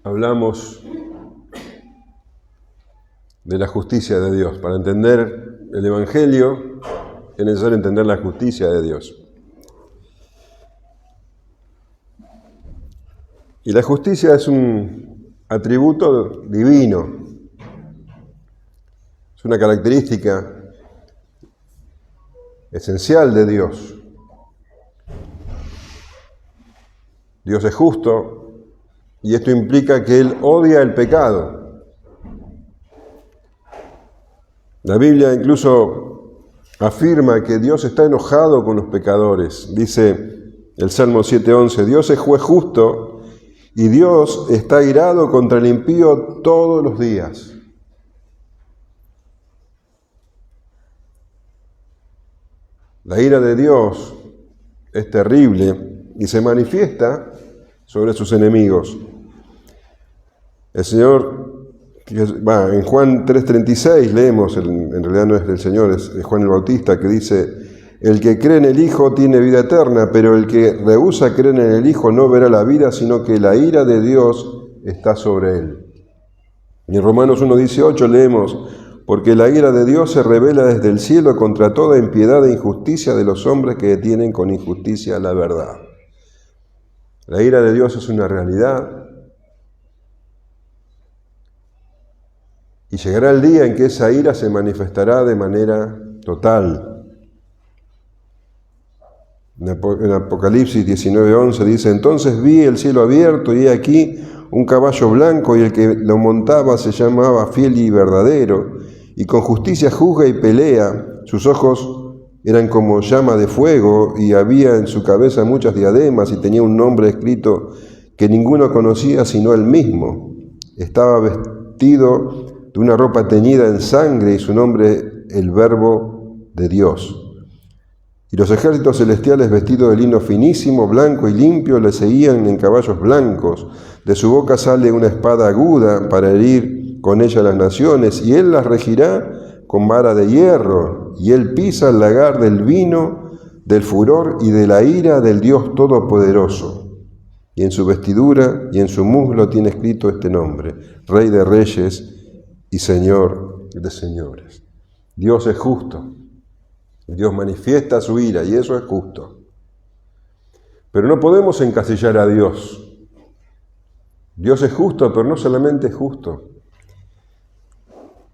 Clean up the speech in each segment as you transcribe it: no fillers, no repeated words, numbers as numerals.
Hablamos de la justicia de Dios. Para entender el Evangelio es necesario entender la justicia de Dios. Y la justicia es un atributo divino, es una característica esencial de Dios. Dios es justo y esto implica que Él odia el pecado. La Biblia incluso afirma que Dios está enojado con los pecadores. Dice el Salmo 7:11, Dios es juez justo y Dios está airado contra el impío todos los días. La ira de Dios es terrible y se manifiesta sobre sus enemigos. El Señor, en Juan 3:36 leemos, en realidad no es del Señor, es Juan el Bautista, que dice, el que cree en el Hijo tiene vida eterna, pero el que rehúsa creer en el Hijo no verá la vida, sino que la ira de Dios está sobre él. Y en Romanos 1:18 leemos, porque la ira de Dios se revela desde el cielo contra toda impiedad e injusticia de los hombres que detienen con injusticia la verdad. La ira de Dios es una realidad y llegará el día en que esa ira se manifestará de manera total. En Apocalipsis 19:11 dice, entonces vi el cielo abierto y he aquí un caballo blanco y el que lo montaba se llamaba Fiel y Verdadero y con justicia juzga y pelea. Sus ojos eran como llama de fuego y había en su cabeza muchas diademas y tenía un nombre escrito que ninguno conocía sino él mismo. Estaba vestido de una ropa teñida en sangre y su nombre el Verbo de Dios. Y los ejércitos celestiales vestidos de lino finísimo, blanco y limpio le seguían en caballos blancos. De su boca sale una espada aguda para herir con ella las naciones y él las regirá con vara de hierro y él pisa el lagar del vino, del furor y de la ira del Dios Todopoderoso. Y en su vestidura y en su muslo tiene escrito este nombre, Rey de Reyes y Señor de Señores. Dios es justo. Dios manifiesta su ira y eso es justo. Pero no podemos encasillar a Dios. Dios es justo, pero no solamente es justo.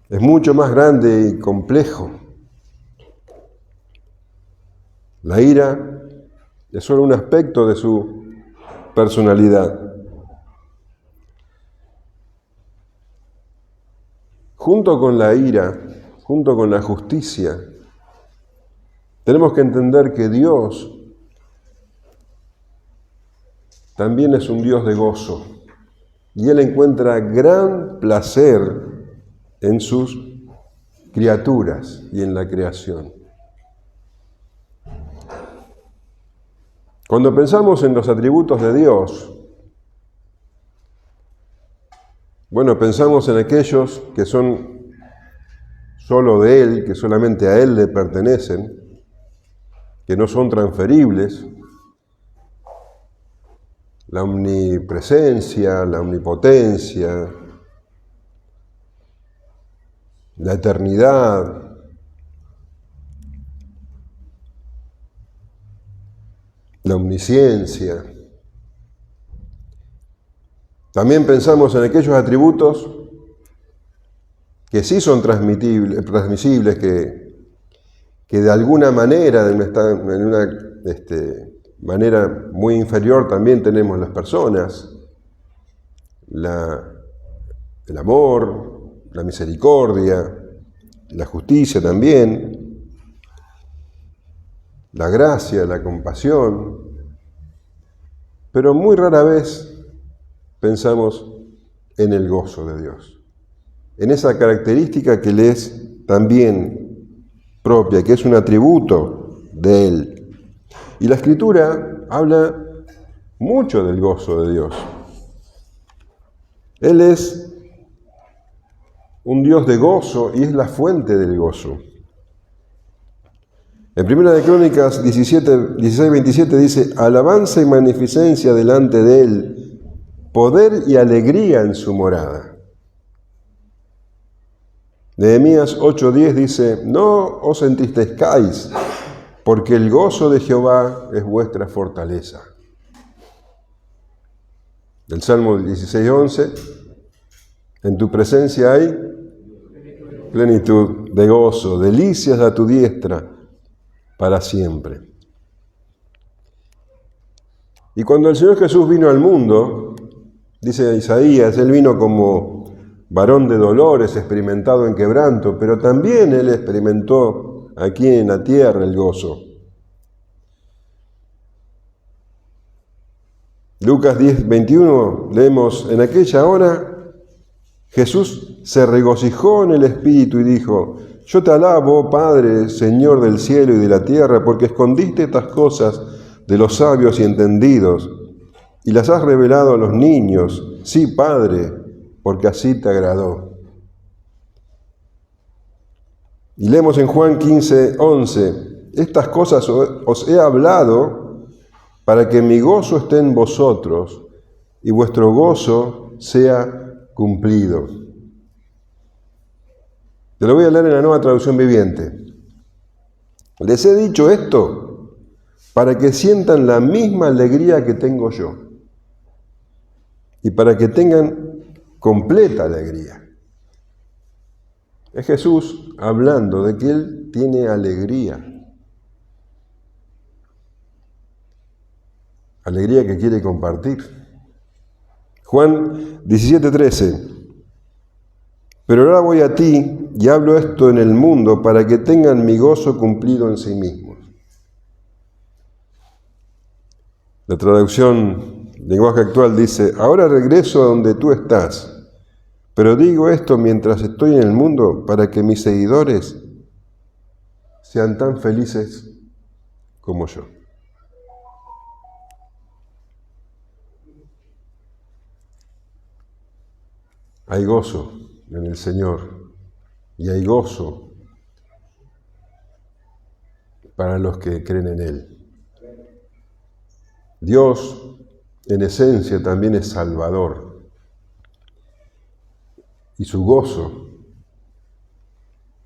Es mucho más grande y complejo. La ira es solo un aspecto de su personalidad. Junto con la ira, junto con la justicia, tenemos que entender que Dios también es un Dios de gozo y Él encuentra gran placer en sus criaturas y en la creación. Cuando pensamos en los atributos de Dios, pensamos en aquellos que son solo de Él, que solamente a Él le pertenecen, que no son transferibles, la omnipresencia, la omnipotencia, la eternidad, la omnisciencia. También pensamos en aquellos atributos que sí son transmisibles, que de alguna manera, en una manera muy inferior también tenemos las personas, el amor, la misericordia, la justicia también, la gracia, la compasión, pero muy rara vez pensamos en el gozo de Dios, en esa característica que le es también propia, que es un atributo de Él. Y la Escritura habla mucho del gozo de Dios. Él es un Dios de gozo y es la fuente del gozo. En Primera de Crónicas 16:27 dice, alabanza y magnificencia delante de Él, poder y alegría en su morada. Nehemías 8:10 dice, no os entristezcáis, porque el gozo de Jehová es vuestra fortaleza. El Salmo 16:11, en tu presencia hay plenitud de gozo, delicias a tu diestra para siempre. Y cuando el Señor Jesús vino al mundo, dice Isaías, Él vino como varón de dolores, experimentado en quebranto, pero también Él experimentó aquí en la tierra el gozo. Lucas 10:21 leemos, en aquella hora Jesús se regocijó en el Espíritu y dijo, yo te alabo, Padre, Señor del cielo y de la tierra, porque escondiste estas cosas de los sabios y entendidos y las has revelado a los niños. Sí, Padre, porque así te agradó. Y leemos en Juan 15:11, estas cosas os he hablado para que mi gozo esté en vosotros y vuestro gozo sea cumplido. Te lo voy a leer en la Nueva Traducción Viviente. Les he dicho esto para que sientan la misma alegría que tengo yo y para que tengan completa alegría. Es Jesús hablando de que Él tiene alegría. Alegría que quiere compartir. Juan 17:13. Pero ahora voy a ti y hablo esto en el mundo para que tengan mi gozo cumplido en sí mismos. La traducción lenguaje actual dice, ahora regreso a donde tú estás, pero digo esto mientras estoy en el mundo para que mis seguidores sean tan felices como yo. Hay gozo en el Señor y hay gozo para los que creen en Él. Dios, en esencia, también es Salvador. Y su gozo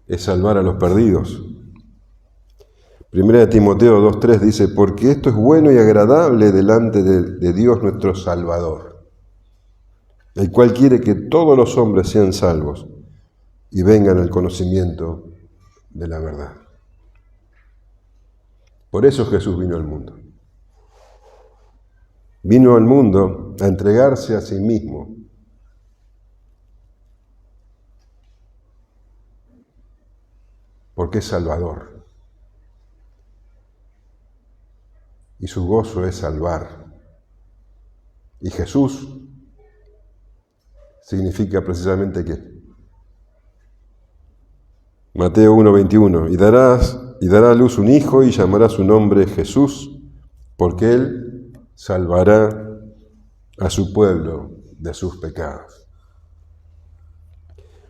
es salvar a los perdidos. 1 Timoteo 2:3 dice, porque esto es bueno y agradable delante de Dios nuestro Salvador, el cual quiere que todos los hombres sean salvos y vengan al conocimiento de la verdad. Por eso Jesús vino al mundo. Vino al mundo a entregarse a sí mismo. Porque es Salvador. Y su gozo es salvar. Y Jesús significa precisamente ¿qué? Mateo 1:21. Y dará a luz un hijo y llamará su nombre Jesús, porque él salvará a su pueblo de sus pecados.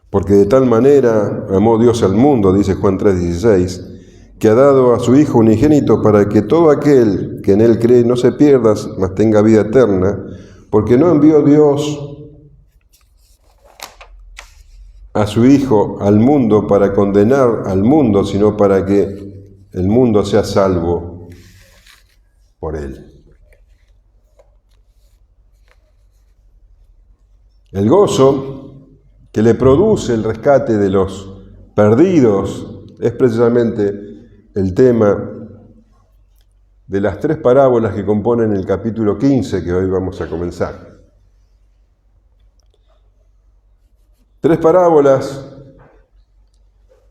Porque de tal manera amó Dios al mundo, dice Juan 3:16, que ha dado a su Hijo unigénito para que todo aquel que en Él cree no se pierda, mas tenga vida eterna, porque no envió Dios a su Hijo al mundo para condenar al mundo, sino para que el mundo sea salvo por Él. El gozo que le produce el rescate de los perdidos es precisamente el tema de las 3 parábolas que componen el capítulo 15 que hoy vamos a comenzar. 3 parábolas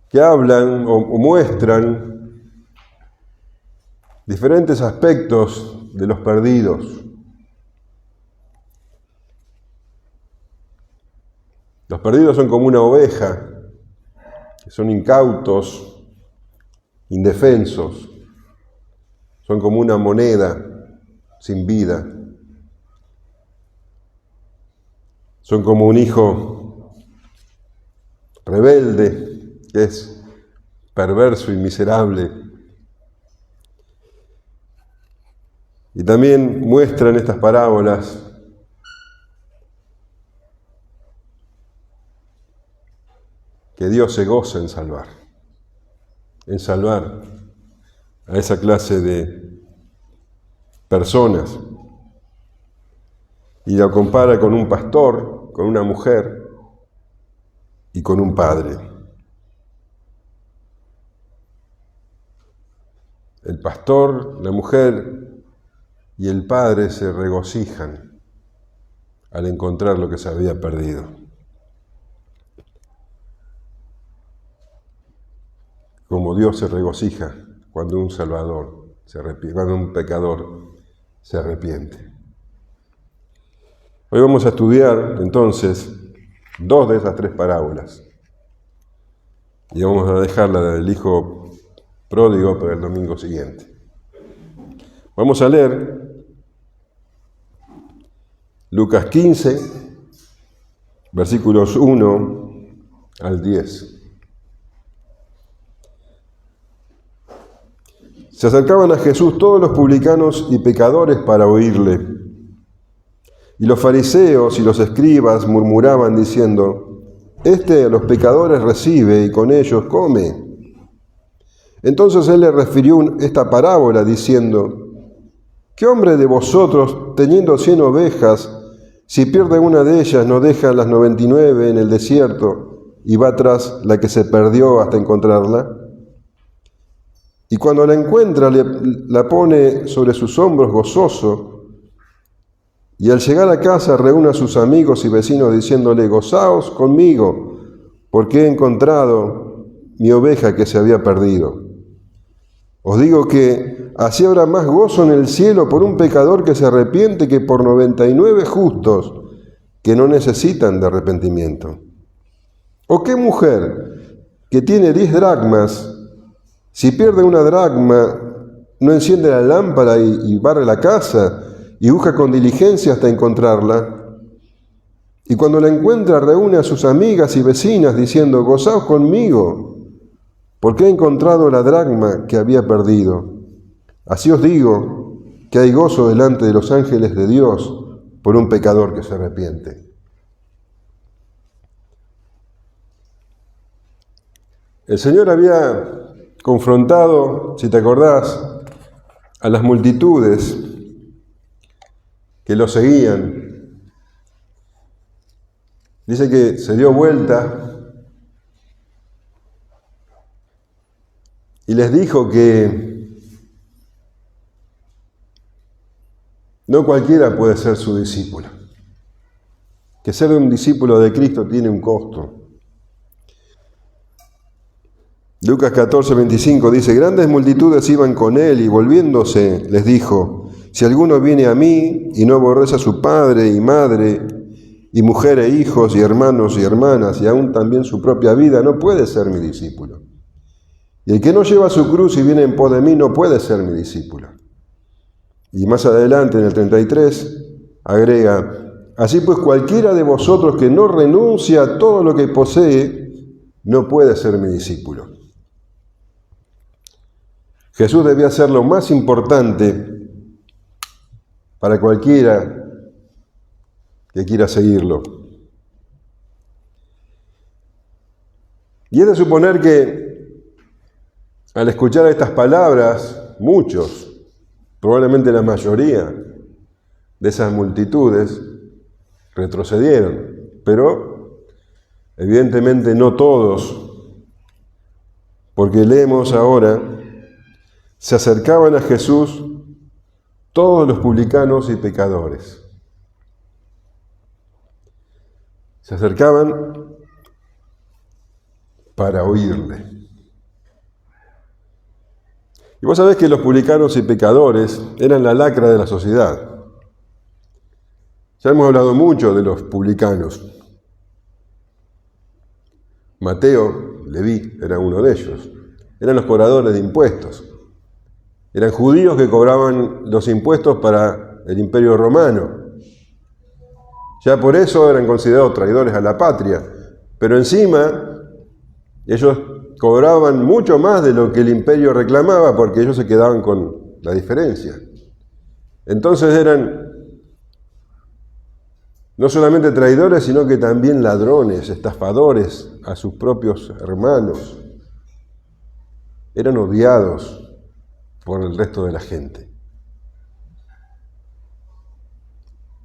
que hablan o muestran diferentes aspectos de los perdidos. Los perdidos son como una oveja, que son incautos, indefensos, son como una moneda sin vida, son como un hijo rebelde, que es perverso y miserable. Y también muestran estas parábolas que Dios se goza en salvar a esa clase de personas. Y lo compara con un pastor, con una mujer y con un padre. El pastor, la mujer y el padre se regocijan al encontrar lo que se había perdido. Como Dios se regocija cuando un salvador se arrepiente, cuando un pecador se arrepiente. Hoy vamos a estudiar entonces 2 de esas 3 parábolas. Y vamos a dejar la del hijo pródigo para el domingo siguiente. Vamos a leer Lucas 15, versículos 1 al 10. Se acercaban a Jesús todos los publicanos y pecadores para oírle. Y los fariseos y los escribas murmuraban diciendo: Este a los pecadores recibe y con ellos come. Entonces él le refirió esta parábola diciendo: ¿Qué hombre de vosotros, teniendo 100 ovejas, si pierde una de ellas, no deja las 99 en el desierto y va tras la que se perdió hasta encontrarla? Y cuando la encuentra, la pone sobre sus hombros gozoso, y al llegar a casa reúne a sus amigos y vecinos diciéndole: Gozaos conmigo, porque he encontrado mi oveja que se había perdido. Os digo que así habrá más gozo en el cielo por un pecador que se arrepiente que por 99 justos que no necesitan de arrepentimiento. ¿O qué mujer que tiene 10 dracmas, si pierde una dracma, no enciende la lámpara y barre la casa y busca con diligencia hasta encontrarla? Y cuando la encuentra reúne a sus amigas y vecinas diciendo: Gozaos conmigo, porque he encontrado la dracma que había perdido. Así os digo que hay gozo delante de los ángeles de Dios por un pecador que se arrepiente. El Señor había confrontado, si te acordás, a las multitudes que lo seguían. Dice que se dio vuelta y les dijo que no cualquiera puede ser su discípulo, que ser un discípulo de Cristo tiene un costo. Lucas 14, 25 dice: Grandes multitudes iban con él y volviéndose les dijo: Si alguno viene a mí y no aborrece a su padre y madre y mujer e hijos y hermanos y hermanas y aún también su propia vida, no puede ser mi discípulo. Y el que no lleva su cruz y viene en pos de mí no puede ser mi discípulo. Y más adelante en el 33 agrega: Así pues cualquiera de vosotros que no renuncia a todo lo que posee no puede ser mi discípulo. Jesús debía ser lo más importante para cualquiera que quiera seguirlo. Y es de suponer que al escuchar estas palabras, muchos, probablemente la mayoría de esas multitudes, retrocedieron, pero evidentemente no todos, porque leemos ahora: se acercaban a Jesús todos los publicanos y pecadores. Se acercaban para oírle. Y vos sabés que los publicanos y pecadores eran la lacra de la sociedad. Ya hemos hablado mucho de los publicanos. Mateo, Leví, era uno de ellos. Eran los cobradores de impuestos. Eran judíos que cobraban los impuestos para el Imperio Romano. Ya por eso eran considerados traidores a la patria. Pero encima, ellos cobraban mucho más de lo que el imperio reclamaba porque ellos se quedaban con la diferencia. Entonces eran No solamente traidores, sino que también ladrones, estafadores a sus propios hermanos. Eran odiados por el resto de la gente.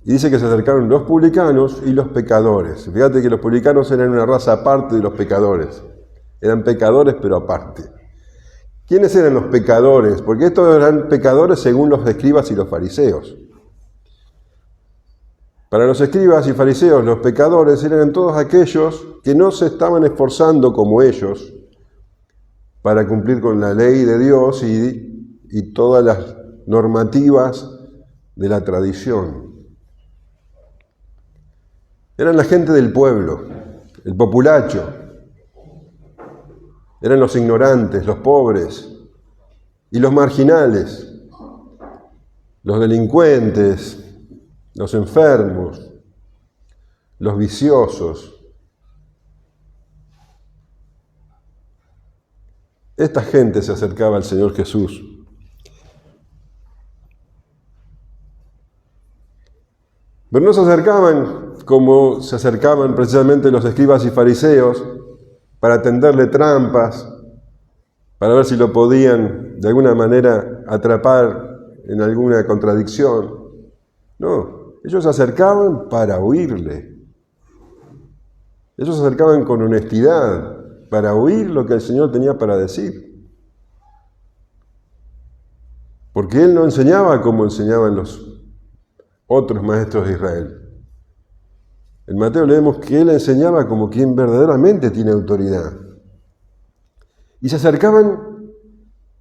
Y dice que se acercaron los publicanos y los pecadores. Fíjate que los publicanos eran una raza aparte de los pecadores. Eran pecadores, pero aparte. ¿Quiénes eran los pecadores? Porque estos eran pecadores según los escribas y los fariseos. Para los escribas y fariseos, los pecadores eran todos aquellos que no se estaban esforzando como ellos para cumplir con la ley de Dios y todas las normativas de la tradición. Eran la gente del pueblo, el populacho. Eran los ignorantes, los pobres y los marginales, los delincuentes, los enfermos, los viciosos. Esta gente se acercaba al Señor Jesús. Pero no se acercaban como se acercaban precisamente los escribas y fariseos para tenderle trampas, para ver si lo podían de alguna manera atrapar en alguna contradicción. No, ellos se acercaban para oírle. Ellos se acercaban con honestidad para oír lo que el Señor tenía para decir. Porque Él no enseñaba como enseñaban los otros maestros de Israel. En Mateo leemos que Él enseñaba como quien verdaderamente tiene autoridad. Y se acercaban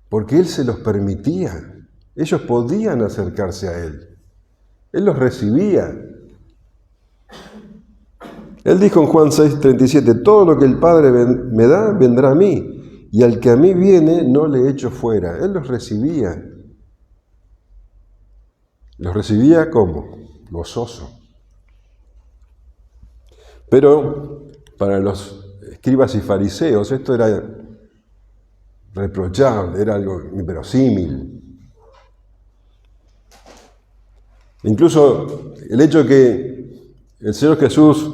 porque Él se los permitía. Ellos podían acercarse a Él. Él los recibía. Él dijo en Juan 6:37, todo lo que el Padre me da, vendrá a mí, y al que a mí viene, no le echo fuera. Él los recibía. Los recibía como gozoso. Pero para los escribas y fariseos esto era reprochable, era algo inverosímil. Incluso el hecho de que el Señor Jesús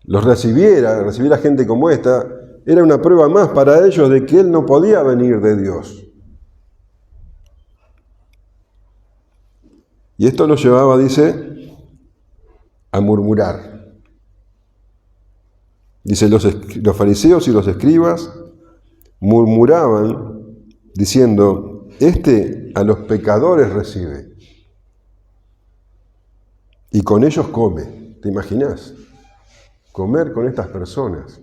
los recibiera gente como esta, era una prueba más para ellos de que Él no podía venir de Dios. Y esto los llevaba, dice, a murmurar. Dice, los fariseos y los escribas murmuraban diciendo, este a los pecadores recibe y con ellos come. ¿Te imaginas? Comer con estas personas.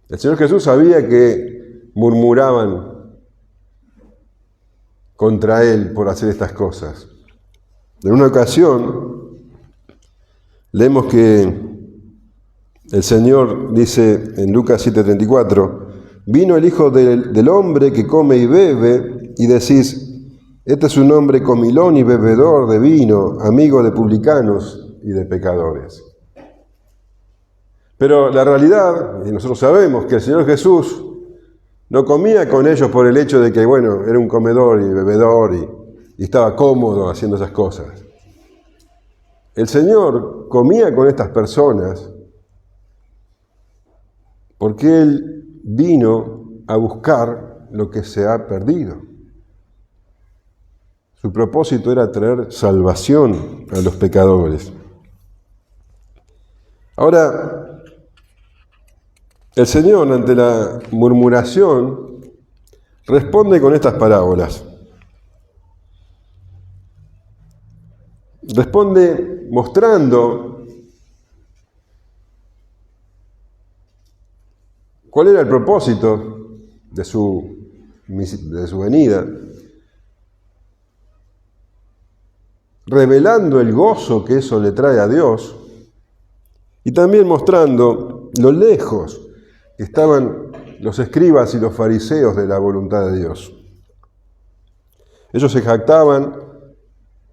El Señor Jesús sabía que murmuraban contra Él por hacer estas cosas. En una ocasión, leemos que el Señor dice en Lucas 7:34, vino el Hijo del Hombre que come y bebe, y decís, este es un hombre comilón y bebedor de vino, amigo de publicanos y de pecadores. Pero la realidad, y nosotros sabemos que el Señor Jesús no comía con ellos por el hecho de que, bueno, era un comedor y bebedor y estaba cómodo haciendo esas cosas. El Señor comía con estas personas porque Él vino a buscar lo que se ha perdido. Su propósito era traer salvación a los pecadores. Ahora, el Señor, ante la murmuración, responde con estas parábolas. Responde mostrando cuál era el propósito de su venida, revelando el gozo que eso le trae a Dios y también mostrando lo lejos que estaban los escribas y los fariseos de la voluntad de Dios. Ellos se jactaban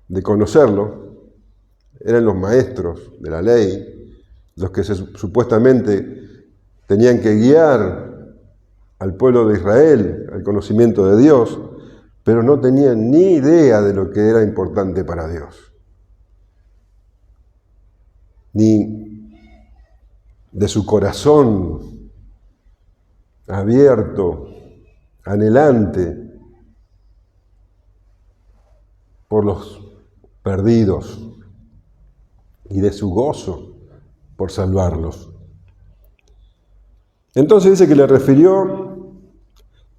de conocerlo, eran los maestros de la ley, los que supuestamente tenían que guiar al pueblo de Israel al conocimiento de Dios, pero no tenían ni idea de lo que era importante para Dios. ni de su corazón abierto, anhelante por los perdidos y de su gozo por salvarlos. Entonces dice que le refirió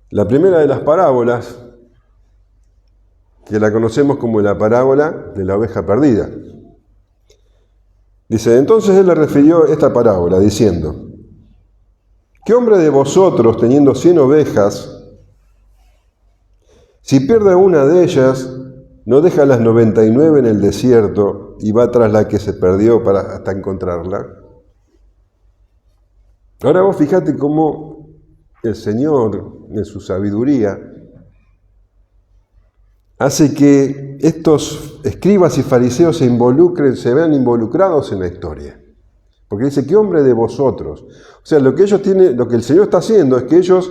la primera de las parábolas, que la conocemos como la parábola de la oveja perdida. Dice, entonces él le refirió esta parábola diciendo, ¿qué hombre de vosotros, teniendo 100 ovejas, si pierde una de ellas, no deja las 99 en el desierto y va tras la que se perdió hasta encontrarla? Ahora vos fijate cómo el Señor, en su sabiduría, hace que estos escribas y fariseos se vean involucrados en la historia. Porque dice, ¿qué hombre de vosotros? O sea, lo que el Señor está haciendo es que ellos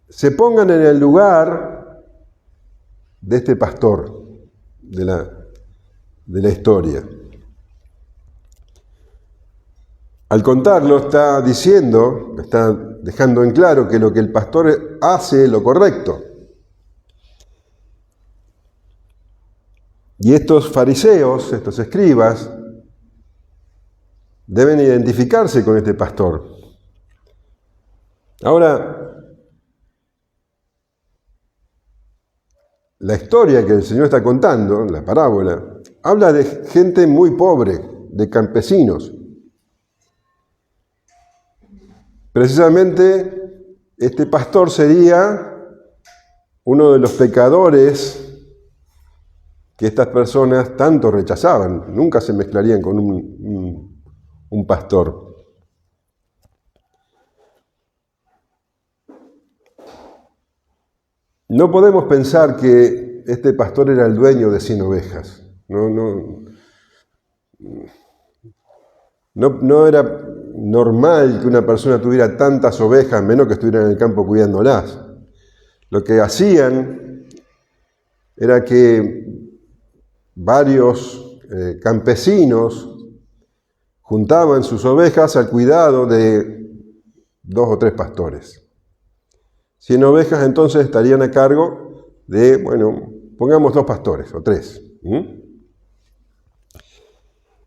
se pongan en el lugar de este pastor de la historia. Al contarlo está dejando en claro que lo que el pastor hace es lo correcto. Y estos fariseos, estos escribas, deben identificarse con este pastor. Ahora, la historia que el Señor está contando, la parábola, habla de gente muy pobre, de campesinos. Precisamente, este pastor sería uno de los pecadores que estas personas tanto rechazaban. Nunca se mezclarían con un pastor. No podemos pensar que este pastor era el dueño de 100 ovejas. No era normal que una persona tuviera tantas ovejas, menos que estuviera en el campo cuidándolas. Lo que hacían era que varios campesinos juntaban sus ovejas al cuidado de 2 o 3 pastores. 100 ovejas entonces estarían a cargo de, pongamos 2 pastores o 3.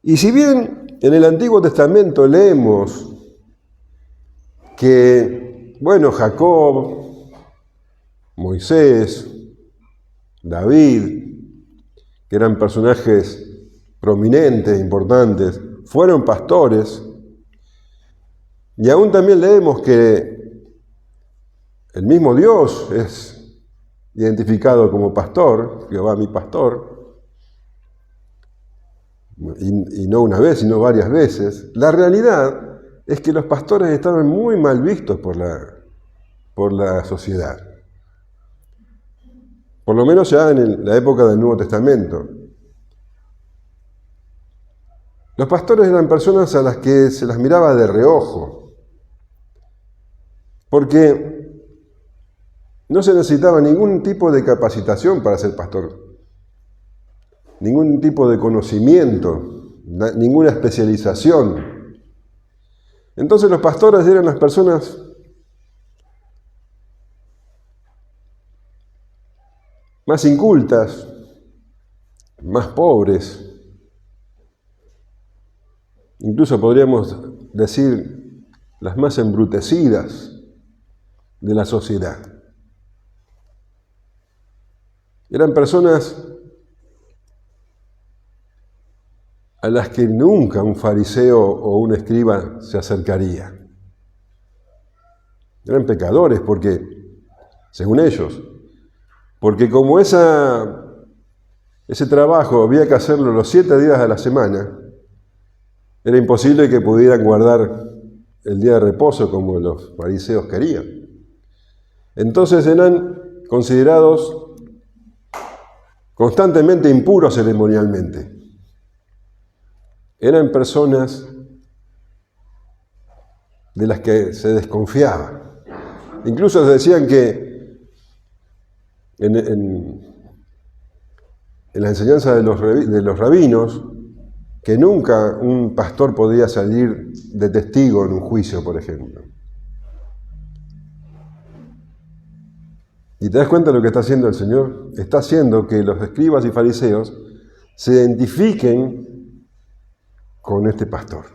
Y si bien en el Antiguo Testamento leemos que, Jacob, Moisés, David, que eran personajes prominentes, importantes, fueron pastores, y aún también leemos que el mismo Dios es identificado como pastor, Jehová mi pastor, y no una vez, sino varias veces. La realidad es que los pastores estaban muy mal vistos por la sociedad. Por lo menos ya en la época del Nuevo Testamento. Los pastores eran personas a las que se las miraba de reojo, porque no se necesitaba ningún tipo de capacitación para ser pastor, ningún tipo de conocimiento, ninguna especialización. Entonces los pastores eran las personas más incultas, más pobres, incluso podríamos decir las más embrutecidas de la sociedad. Eran personas a las que nunca un fariseo o un escriba se acercaría. Eran pecadores según ellos, porque como ese trabajo había que hacerlo los 7 días de la semana, era imposible que pudieran guardar el día de reposo como los fariseos querían. Entonces eran considerados constantemente impuros ceremonialmente. Eran personas de las que se desconfiaba. Incluso se decían que en la enseñanza de los rabinos, que nunca un pastor podía salir de testigo en un juicio, por ejemplo. ¿Y te das cuenta de lo que está haciendo el Señor? Está haciendo que los escribas y fariseos se identifiquen con este pastor.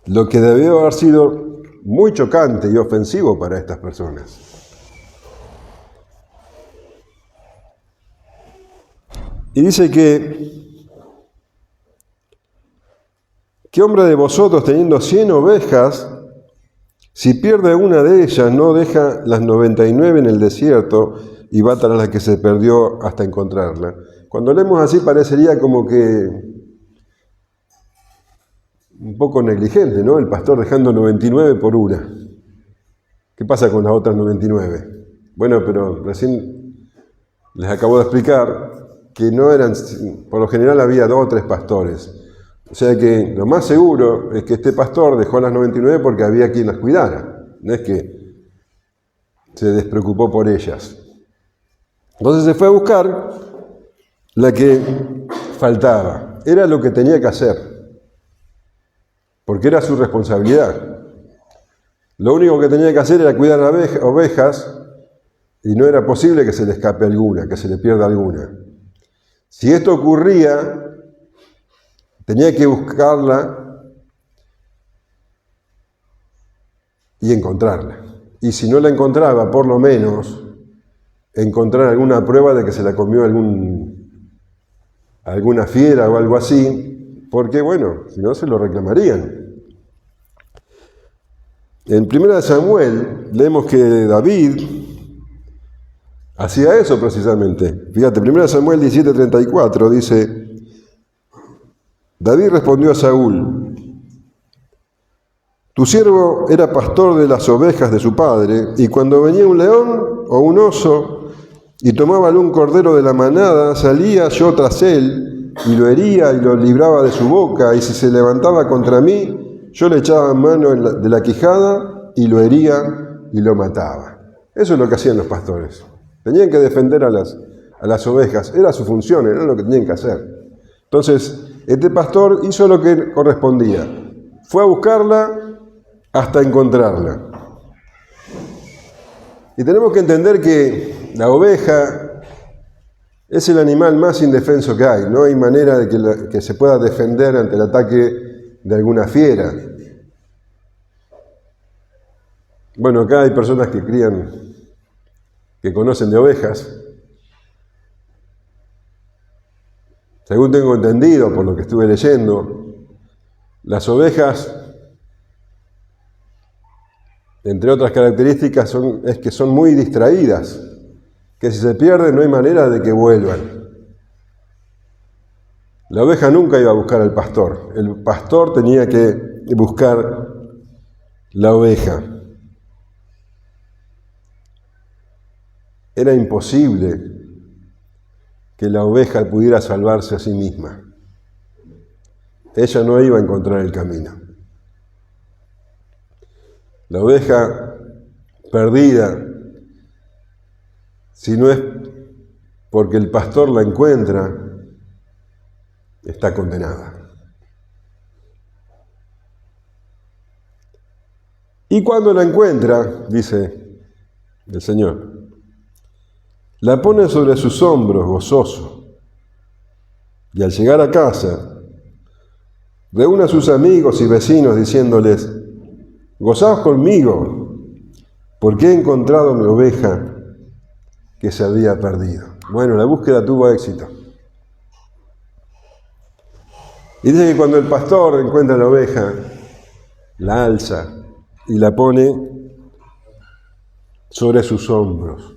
Lo que debió haber sido muy chocante y ofensivo para estas personas. Y dice ¿qué hombre de vosotros teniendo 100 ovejas, si pierde una de ellas, no deja las 99 en el desierto y va tras la que se perdió hasta encontrarla? Cuando leemos así parecería como que un poco negligente, ¿no? El pastor dejando 99 por una. ¿Qué pasa con las otras 99? Bueno, pero recién les acabo de explicar que no eran, por lo general había 2 o 3 pastores. O sea que lo más seguro es que este pastor dejó las 99 porque había quien las cuidara. No es que se despreocupó por ellas. Entonces se fue a buscar la que faltaba. Era lo que tenía que hacer, porque era su responsabilidad. Lo único que tenía que hacer era cuidar ovejas y no era posible que se le escape alguna, que se le pierda alguna. Si esto ocurría, tenía que buscarla y encontrarla. Y si no la encontraba, por lo menos encontrar alguna prueba de que se la comió alguna fiera o algo así, porque bueno, si no se lo reclamarían. En 1 Samuel leemos que David hacía eso precisamente. Fíjate, 1 Samuel 17:34 dice: David respondió a Saúl: tu siervo era pastor de las ovejas de su padre, y cuando venía un león o un oso y tomaba un cordero de la manada, salía yo tras él y lo hería y lo libraba de su boca, y si se levantaba contra mí, yo le echaba mano de la quijada y lo hería y lo mataba. Eso es lo que hacían los pastores. Tenían que defender a las ovejas, era su función, era lo que tenían que hacer. Entonces, este pastor hizo lo que correspondía. Fue a buscarla hasta encontrarla. Y tenemos que entender que la oveja es el animal más indefenso que hay. No hay manera de que se pueda defender ante el ataque de alguna fiera. Bueno, acá hay personas que conocen de ovejas. Según tengo entendido, por lo que estuve leyendo, las ovejas, entre otras características, es que son muy distraídas, que si se pierden no hay manera de que vuelvan. La oveja nunca iba a buscar al pastor, el pastor tenía que buscar la oveja. Era imposible que la oveja pudiera salvarse a sí misma. Ella no iba a encontrar el camino. La oveja perdida, si no es porque el pastor la encuentra, está condenada. Y cuando la encuentra, dice el Señor, la pone sobre sus hombros gozoso, y al llegar a casa, reúne a sus amigos y vecinos diciéndoles: gozaos conmigo, porque he encontrado mi oveja que se había perdido. Bueno, la búsqueda tuvo éxito. Y dice que cuando el pastor encuentra la oveja, la alza y la pone sobre sus hombros.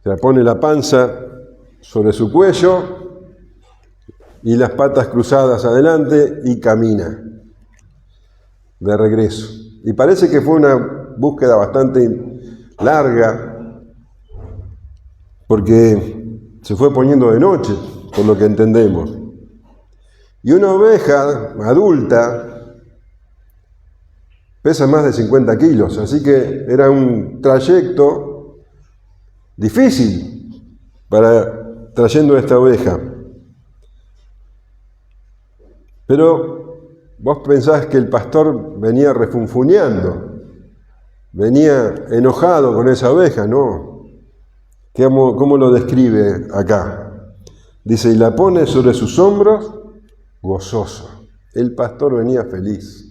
Se pone la panza sobre su cuello y las patas cruzadas adelante y camina de regreso. Y parece que fue una búsqueda bastante larga, porque se fue poniendo de noche, por lo que entendemos. Y una oveja adulta pesa más de 50 kilos, así que era un trayecto difícil trayendo esta oveja. Pero vos pensás que el pastor venía refunfuñando, venía enojado con esa oveja, ¿no? ¿Cómo lo describe acá? Dice, y la pone sobre sus hombros, gozoso. El pastor venía feliz.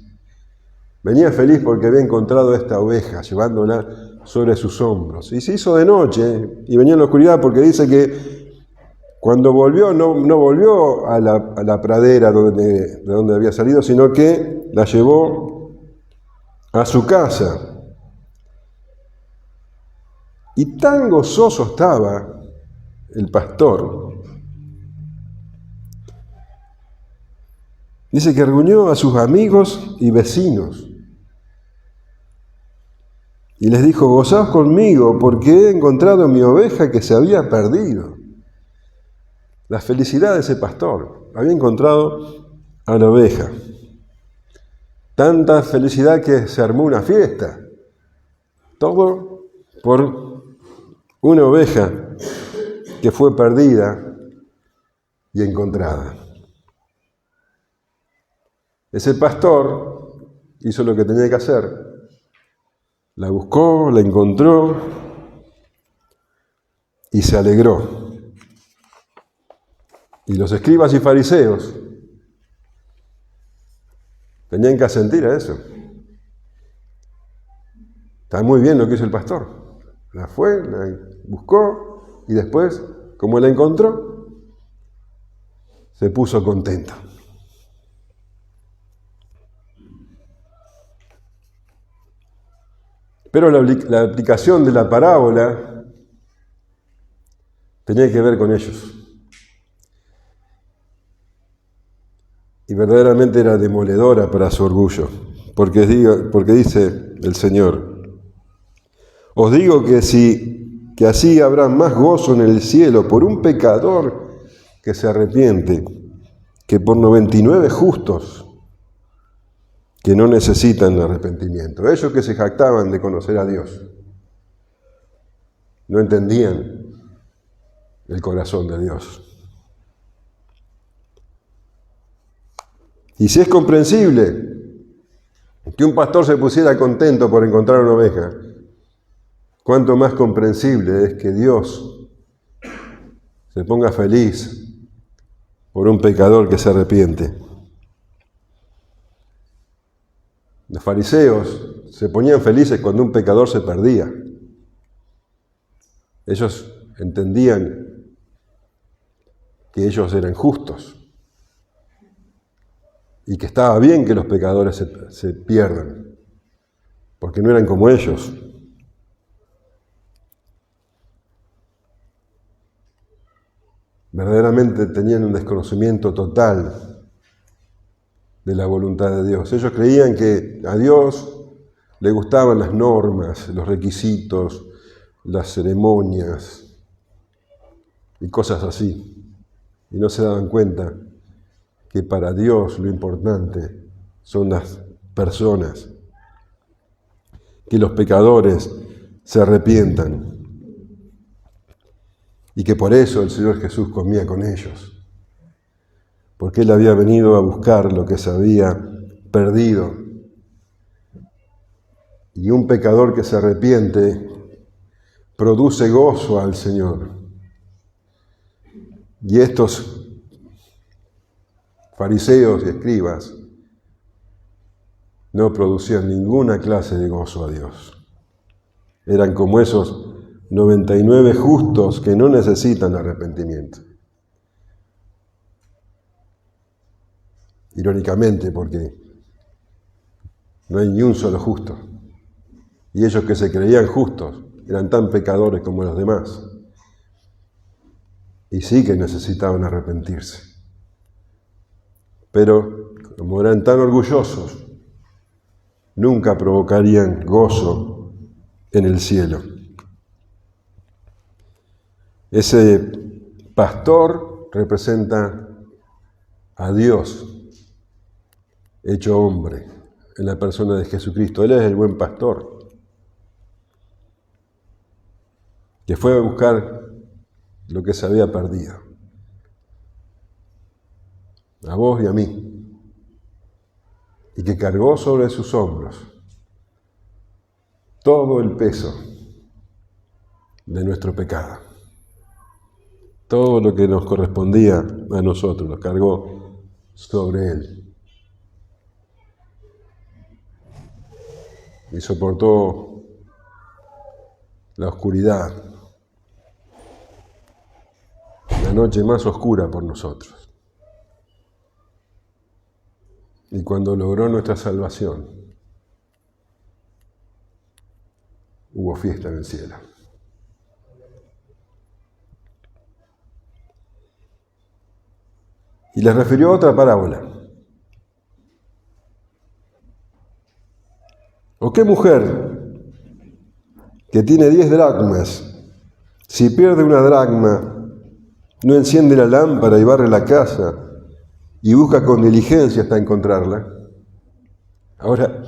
Venía feliz porque había encontrado esta oveja, llevándola sobre sus hombros. Y se hizo de noche, y venía en la oscuridad, porque dice que cuando volvió, no volvió a la pradera de donde había salido, sino que la llevó a su casa. Y tan gozoso estaba el pastor, dice que reunió a sus amigos y vecinos y les dijo, gozaos conmigo porque he encontrado mi oveja que se había perdido. La felicidad de ese pastor, había encontrado a la oveja. Tanta felicidad que se armó una fiesta. Todo por una oveja que fue perdida y encontrada. Ese pastor hizo lo que tenía que hacer. La buscó, la encontró y se alegró. Y los escribas y fariseos tenían que asentir a eso. Está muy bien lo que hizo el pastor. La fue, la buscó y después, como la encontró, se puso contento. Pero la aplicación de la parábola tenía que ver con ellos. Y verdaderamente era demoledora para su orgullo, porque dice el Señor, os digo que así habrá más gozo en el cielo por un pecador que se arrepiente, que por 99 justos que no necesitan arrepentimiento. Ellos que se jactaban de conocer a Dios, no entendían el corazón de Dios. Y si es comprensible que un pastor se pusiera contento por encontrar una oveja, cuánto más comprensible es que Dios se ponga feliz por un pecador que se arrepiente. Los fariseos se ponían felices cuando un pecador se perdía. Ellos entendían que ellos eran justos y que estaba bien que los pecadores se pierdan, porque no eran como ellos. Verdaderamente tenían un desconocimiento total de la voluntad de Dios. Ellos creían que a Dios le gustaban las normas, los requisitos, las ceremonias y cosas así. Y no se daban cuenta que para Dios lo importante son las personas, que los pecadores se arrepientan y que por eso el Señor Jesús comía con ellos, porque Él había venido a buscar lo que se había perdido. Y un pecador que se arrepiente produce gozo al Señor. Y estos fariseos y escribas no producían ninguna clase de gozo a Dios. Eran como esos 99 justos que no necesitan arrepentimiento. Irónicamente, porque no hay ni un solo justo. Y ellos que se creían justos eran tan pecadores como los demás. Y sí que necesitaban arrepentirse. Pero como eran tan orgullosos, nunca provocarían gozo en el cielo. Ese pastor representa a Dios hecho hombre en la persona de Jesucristo. Él es el buen pastor que fue a buscar lo que se había perdido. A vos y a mí. Y que cargó sobre sus hombros todo el peso de nuestro pecado. Todo lo que nos correspondía a nosotros, lo cargó sobre Él. Y soportó la oscuridad, la noche más oscura por nosotros. Y cuando logró nuestra salvación, hubo fiesta en el cielo. Y les refirió otra parábola. ¿O qué mujer que tiene 10 dracmas, si pierde una dracma, no enciende la lámpara y barre la casa y busca con diligencia hasta encontrarla? Ahora,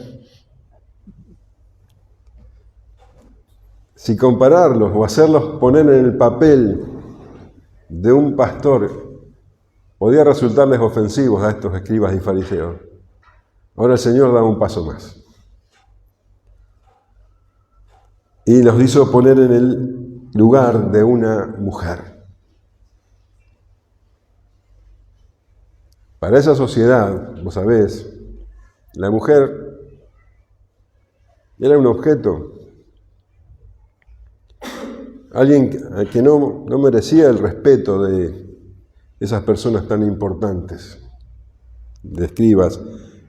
si compararlos o hacerlos poner en el papel de un pastor podía resultarles ofensivos a estos escribas y fariseos, ahora el Señor da un paso más. Y los hizo poner en el lugar de una mujer. Para esa sociedad, vos sabés, la mujer era un objeto, alguien que no merecía el respeto de esas personas tan importantes, de escribas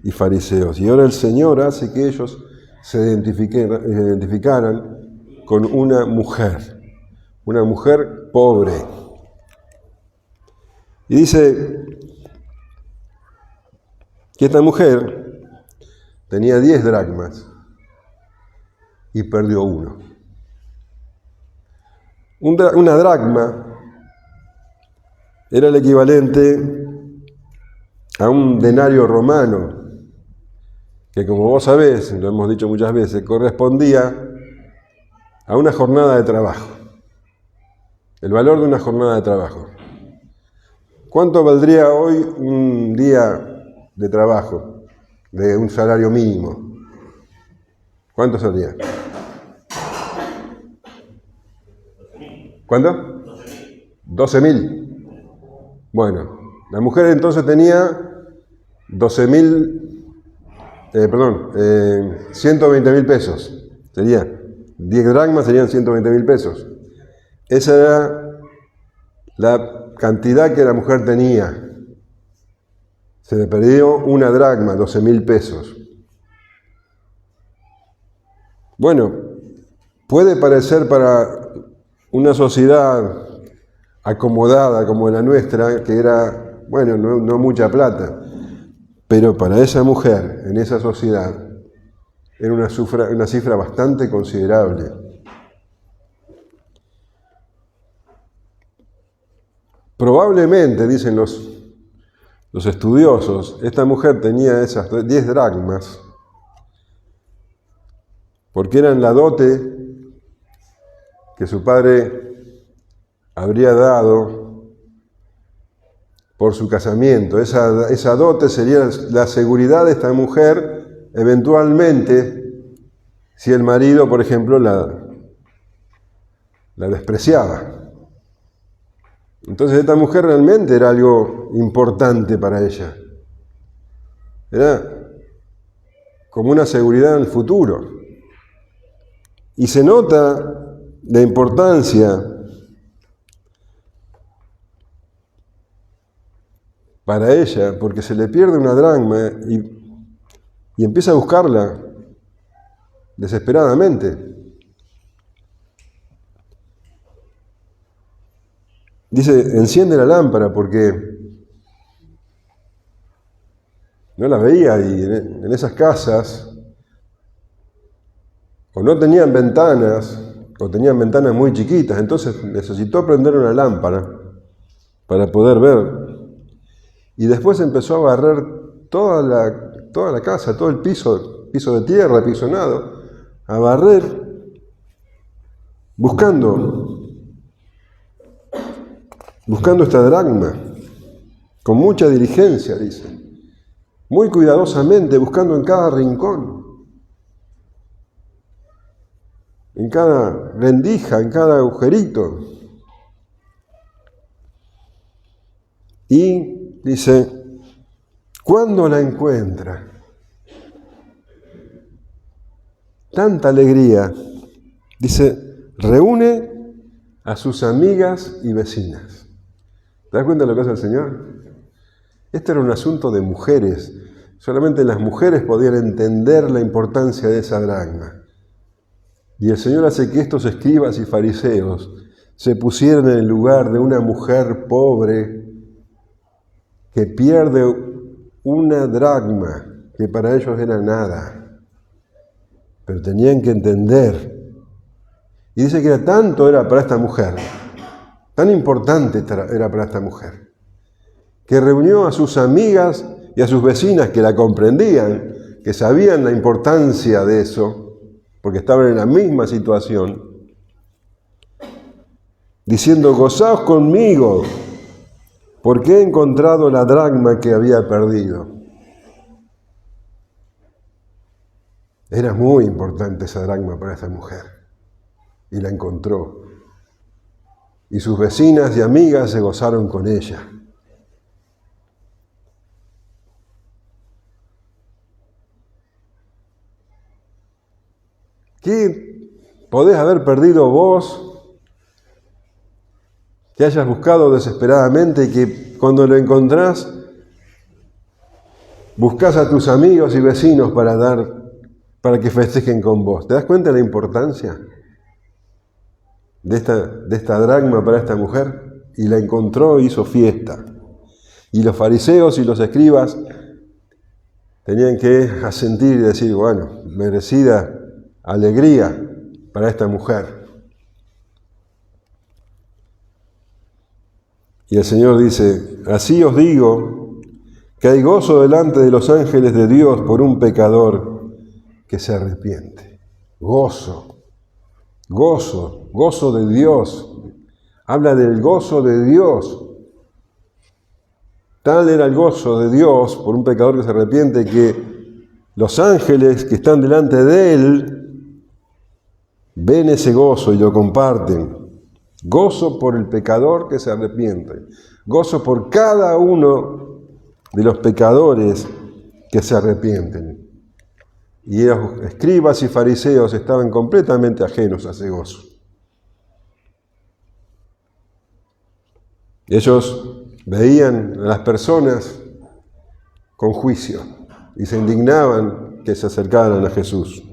y fariseos. Y ahora el Señor hace que ellos se identificaran con una mujer pobre. Y dice que esta mujer tenía 10 dracmas y perdió uno. Una dracma era el equivalente a un denario romano, que como vos sabés, lo hemos dicho muchas veces, correspondía a una jornada de trabajo, el valor de una jornada de trabajo. ¿Cuánto valdría hoy un día de trabajo, de un salario mínimo? ¿Cuánto sería? ¿Cuánto? 12.000. Bueno, la mujer entonces tenía 120.000 pesos. Sería 10 dracmas, serían 120.000 pesos. Esa era la cantidad que la mujer tenía. Se le perdió una dracma, 12.000 pesos. Bueno, puede parecer para una sociedad acomodada como la nuestra, que era, bueno, no mucha plata, pero para esa mujer, en esa sociedad, era una cifra bastante considerable. Probablemente, dicen los estudiosos, esta mujer tenía esas 10 dracmas porque eran la dote que su padre habría dado por su casamiento. Esa dote sería la seguridad de esta mujer eventualmente si el marido, por ejemplo, la despreciaba. Entonces esta mujer realmente era algo importante para ella. Era como una seguridad en el futuro. Y se nota la importancia para ella, porque se le pierde una dracma y empieza a buscarla desesperadamente. Dice, enciende la lámpara porque no la veía, y en esas casas o no tenían ventanas o tenían ventanas muy chiquitas, entonces necesitó prender una lámpara para poder ver. Y después empezó a barrer toda la casa, todo el piso de tierra, pisonado, a barrer buscando buscando esta dracma, con mucha diligencia, dice, muy cuidadosamente, buscando en cada rincón, en cada rendija, en cada agujerito. Y dice, ¿cuándo la encuentra? Tanta alegría. Dice, reúne a sus amigas y vecinas. ¿Te das cuenta de lo que hace el Señor? Este era un asunto de mujeres. Solamente las mujeres podían entender la importancia de esa dracma. Y el Señor hace que estos escribas y fariseos se pusieran en el lugar de una mujer pobre que pierde una dracma, que para ellos era nada. Pero tenían que entender. Y dice que era para esta mujer, tan importante era para esta mujer, que reunió a sus amigas y a sus vecinas que la comprendían, que sabían la importancia de eso, porque estaban en la misma situación, diciendo, gozaos conmigo, porque he encontrado la dracma que había perdido. Era muy importante esa dracma para esta mujer, y la encontró. Y sus vecinas y amigas se gozaron con ella. ¿Qué podés haber perdido vos, que hayas buscado desesperadamente y que cuando lo encontrás, buscás a tus amigos y vecinos para que festejen con vos? ¿Te das cuenta de la importancia de esta dracma para esta mujer? Y la encontró e hizo fiesta. Y los fariseos y los escribas tenían que asentir y decir, bueno, merecida alegría para esta mujer. Y el Señor dice, así os digo que hay gozo delante de los ángeles de Dios por un pecador que se arrepiente. Gozo de Dios. Habla del gozo de Dios. Tal era el gozo de Dios por un pecador que se arrepiente que los ángeles que están delante de él ven ese gozo y lo comparten. Gozo por el pecador que se arrepiente. Gozo por cada uno de los pecadores que se arrepienten. Y los escribas y fariseos estaban completamente ajenos a ese gozo. Ellos veían a las personas con juicio y se indignaban que se acercaran a Jesús.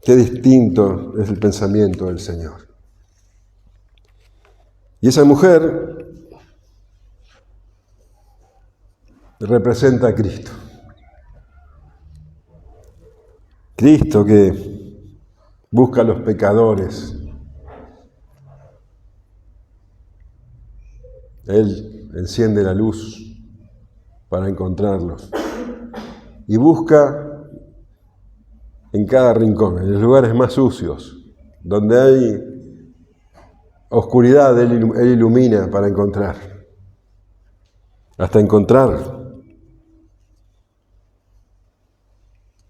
Qué distinto es el pensamiento del Señor. Y esa mujer representa a Cristo. Cristo que busca a los pecadores. Él enciende la luz para encontrarlos y busca en cada rincón, en los lugares más sucios, donde hay oscuridad, Él ilumina para encontrar, hasta encontrar.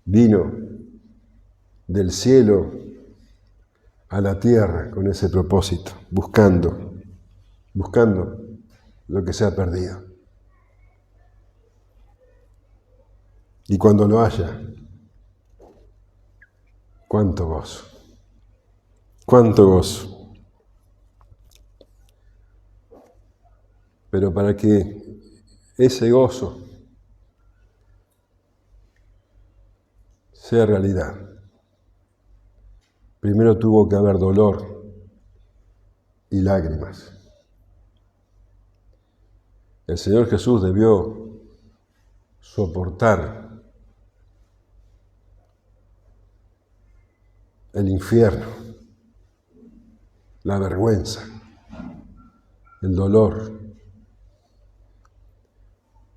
Vino del cielo a la tierra con ese propósito, buscando lo que se ha perdido. Y cuando lo haya, cuánto gozo, cuánto gozo. Pero para que ese gozo sea realidad, primero tuvo que haber dolor y lágrimas. El Señor Jesús debió soportar el infierno, la vergüenza, el dolor,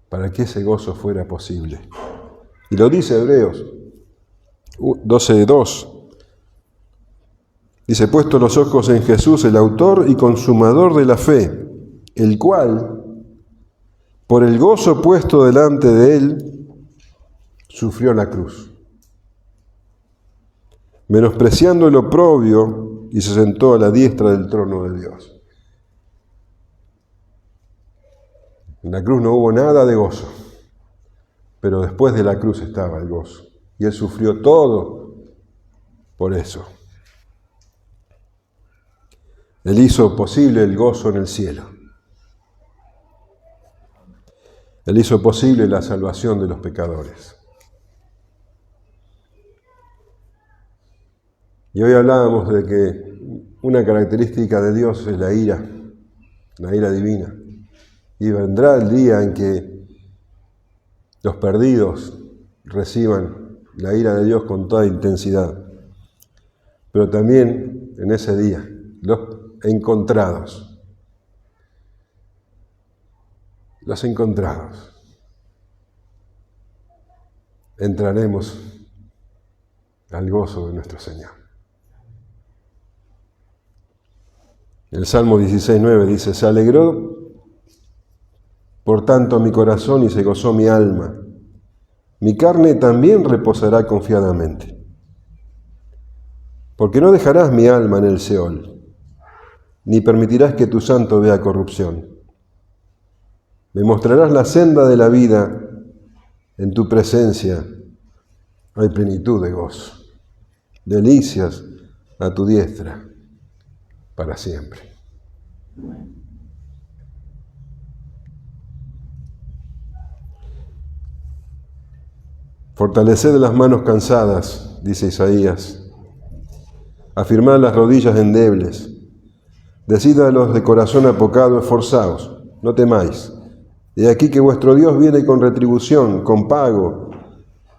para que ese gozo fuera posible. Y lo dice Hebreos 12:2. Dice, puesto los ojos en Jesús, el autor y consumador de la fe, el cual, por el gozo puesto delante de él, sufrió la cruz, menospreciando el oprobio, y se sentó a la diestra del trono de Dios. En la cruz no hubo nada de gozo, pero después de la cruz estaba el gozo, y él sufrió todo por eso. Él hizo posible el gozo en el cielo. Él hizo posible la salvación de los pecadores. Y hoy hablábamos de que una característica de Dios es la ira divina. Y vendrá el día en que los perdidos reciban la ira de Dios con toda intensidad. Pero también en ese día, los encontrados, entraremos al gozo de nuestro Señor. El Salmo 16:9 dice, se alegró por tanto mi corazón y se gozó mi alma. Mi carne también reposará confiadamente. Porque no dejarás mi alma en el Seol, ni permitirás que tu santo vea corrupción. Me mostrarás la senda de la vida, en tu presencia hay plenitud de gozo, delicias a tu diestra para siempre. Fortaleced las manos cansadas, dice Isaías, afirmad las rodillas endebles, decid a los de corazón apocado, esforzaos, no temáis. He aquí que vuestro Dios viene con retribución, con pago.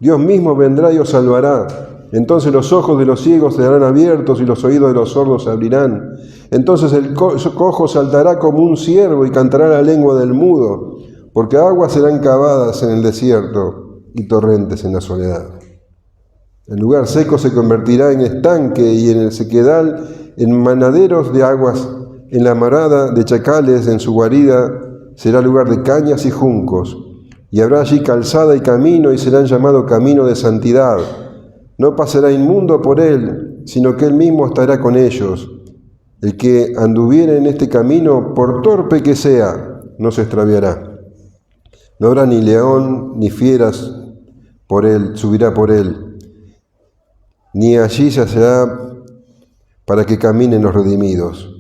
Dios mismo vendrá y os salvará. Entonces los ojos de los ciegos serán abiertos y los oídos de los sordos se abrirán. Entonces el cojo saltará como un ciervo y cantará la lengua del mudo, porque aguas serán cavadas en el desierto y torrentes en la soledad. El lugar seco se convertirá en estanque y en el sequedal en manaderos de aguas. En la marada de chacales, en su guarida, será lugar de cañas y juncos. Y habrá allí calzada y camino, y serán llamados camino de santidad. No pasará inmundo por él, sino que él mismo estará con ellos. El que anduviere en este camino, por torpe que sea, no se extraviará. No habrá ni león ni fieras por él, subirá por él, ni allí se hará para que caminen los redimidos.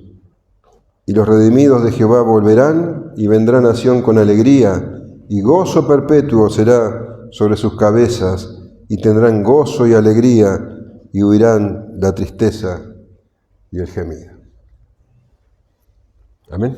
Y los redimidos de Jehová volverán y vendrá a Sión con alegría, y gozo perpetuo será sobre sus cabezas, y tendrán gozo y alegría, y huirán la tristeza y el gemido. Amén.